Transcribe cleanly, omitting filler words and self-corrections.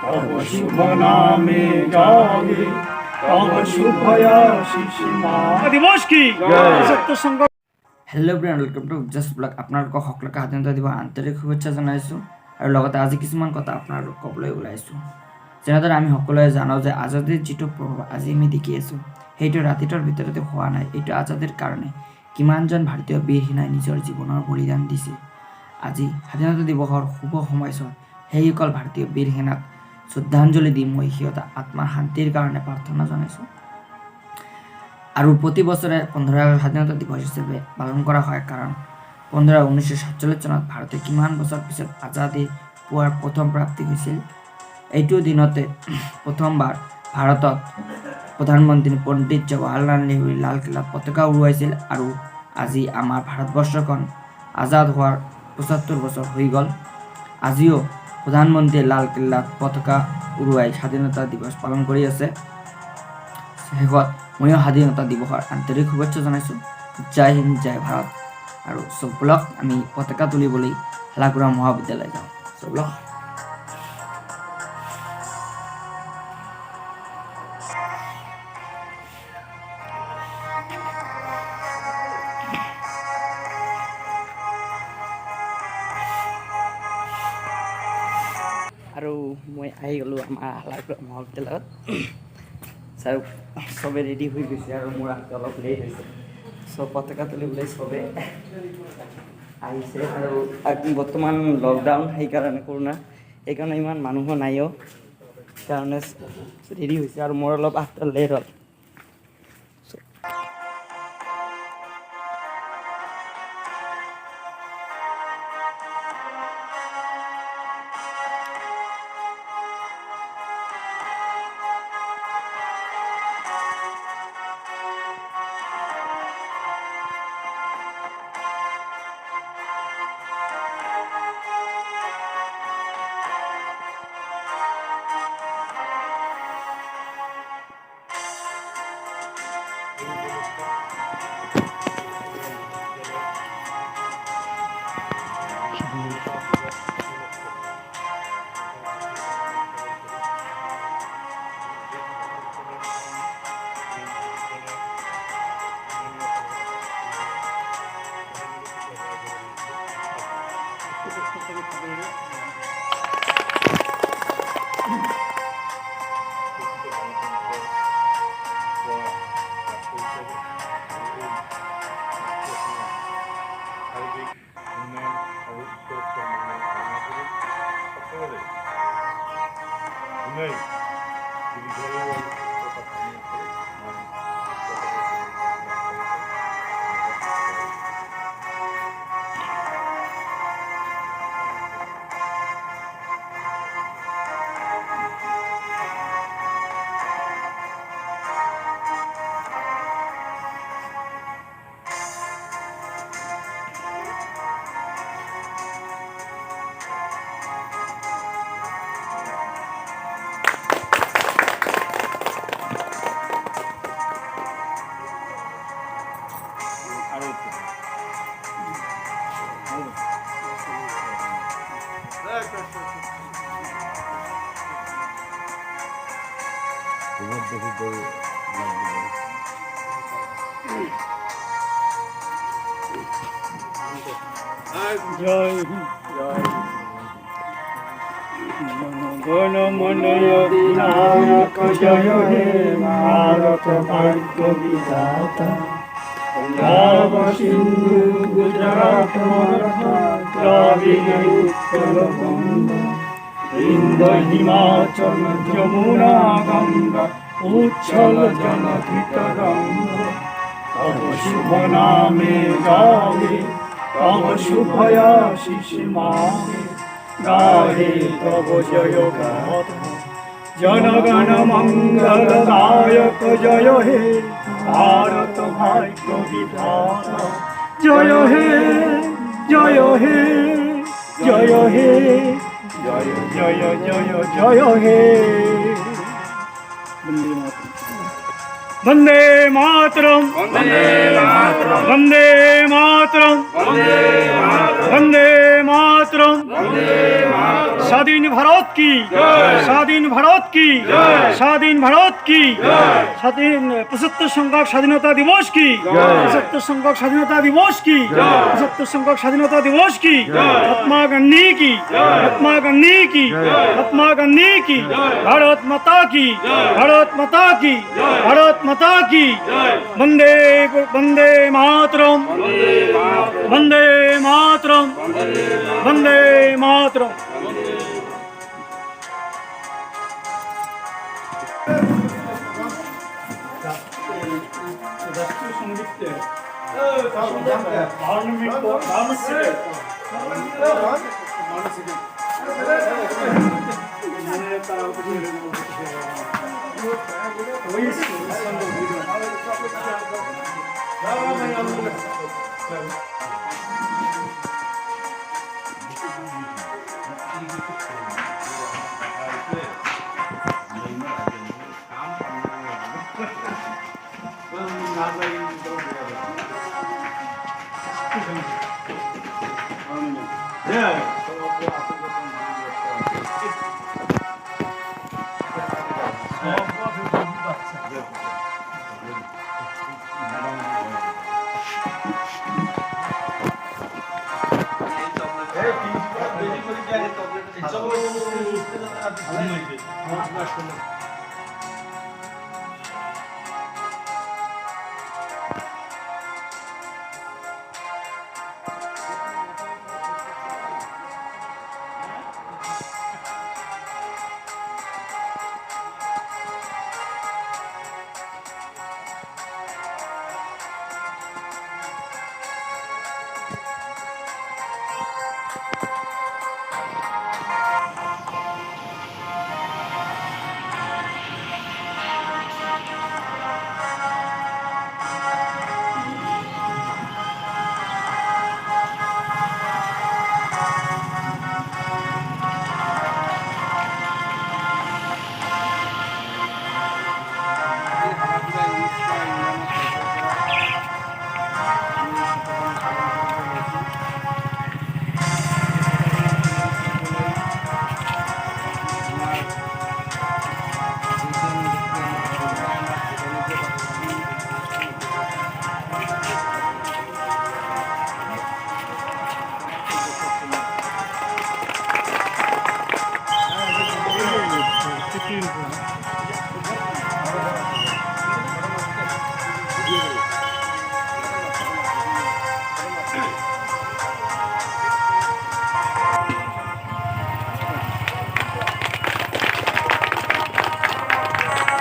তব শুভ নামে গাবে তব শুভ আশিস মা দিবস কি সত্য সংঘ। Hello' everyone, welcome to Ujjal blog. আপোনালোকক সকলোকে স্বাধীনতা দিৱসৰ আন্তৰিক শুভেচ্ছা জনাইছোঁ আৰু লগতে আজি কিছুমান কথা আপোনালোকক ক'বলৈ ওলাইছোঁ। যেনেদৰে আমি সকলোৱে জানো যে আজাদীৰ যিটো প্ৰভাৱ আজি আমি দেখি আছোঁ, সেইটো ৰাতিটোৰ ভিতৰতে হোৱা নাই। এইটো আজাদীৰ কাৰণে কিমানজন ভাৰতীয় বীৰ সেনাই নিজৰ জীৱনৰ বলিদান দিছে। আজি স্বাধীনতা দিৱসৰ শুভ সময়ছোৱাত সেইসকল ভাৰতীয় বীৰ সেনাক শ্ৰদ্ধাঞ্জলি দি মই সিহঁতৰ আত্মাৰ শান্তিৰ কাৰণে প্ৰাৰ্থনা জনাইছোঁ। আৰু প্ৰতি বছৰে 15 আগষ্ট স্বাধীনতা দিৱস হিচাপে পালন কৰা হয়, কাৰণ 1947 চনত ভাৰতে কিমান বছৰ পিছত আজাদী পোৱাৰ প্ৰথম প্ৰাপ্তি হৈছিল। এইটো দিনতে প্ৰথমবাৰ ভাৰতত প্ৰধানমন্ত্ৰী পণ্ডিত জৱাহৰলাল নেহৰুৱে লালকিল্লাত পতাকা উৰুৱাইছিল। আৰু আজি আমাৰ ভাৰতবৰ্ষখন আজাদ হোৱাৰ 75 বছৰ হৈ গ'ল। আজিও প্ৰধানমন্ত্ৰীয়ে লালকিল্লাত পতাকা উৰুৱাই স্বাধীনতা দিৱস পালন কৰি আছে। শেষত ময়ো স্বাধীনতা দিৱসৰ আন্তৰিক শুভেচ্ছা জনাইছোঁ। জয় হিন্দ, জয় ভাৰত। আৰু চব ব্লক আমি পতাকা তুলিবলৈ হালাকুৰা মহাবিদ্যালয় যাওঁ। চব ব্লক আৰু মই আহি গ'লোঁ আমাৰ হালাকুৰা মহাবিদ্যালয়ত। ছাৰ চবে ৰেডি হৈ গৈছে আৰু মোৰ আগতে অলপ লেট হৈছে। চব পতাকা তুলিবলৈ চবে আহিছে। আৰু বৰ্তমান লকডাউন, সেইকাৰণে কৰোণা, সেইকাৰণে ইমান মানুহো নাইও, সেইকাৰণে ৰেডি হৈছে আৰু মোৰ অলপ আগতে লেট হ'ল। জয় হিন্দ, জয় গণ মন অধিনায়ক জয় হে ভারত ভাগ্য বিধাতা। পঞ্জাব সিন্ধু গুজরাট মারাঠা দ্রাবিড় উৎকল বঙ্গ বৃন্দ হিমাচল যমুনা গঙ্গা উচ্ছল জনহিত রঙ্গ। তব শুভ নামে গাবে তব শুভ আশিস মাগে গাহে তব জয় গাথা। জনগণ মঙ্গল দায়ক জয় হে ভারত ভাগ্য বিধাতা। জয় হে জয় হে জয় হে জয় জয় জয় জয় হে। বন্দে মাতরম, বন্দে মাতরম, বন্দে মাতরম, বন্দে মাতরম, বন্দে মাতরম। मातरम स्वाधीन भारत की स्वाधीन भारत की स्वाधीन भारत की स्वाधीन 75 संख्यक स्वाधीनता दिवस की 75 संख्यक स्वाधीनता दिवस की 75 संख्यक स्वाधीनता दिवस की महात्मा गांधी की महात्मा गांधी की महात्मा गांधी की भारत माता की भारत माता की भारत माता की वंदे वंदे मातरम वंदे मातरम वंदे मातरम राष्ट्रीय संगीत Hey,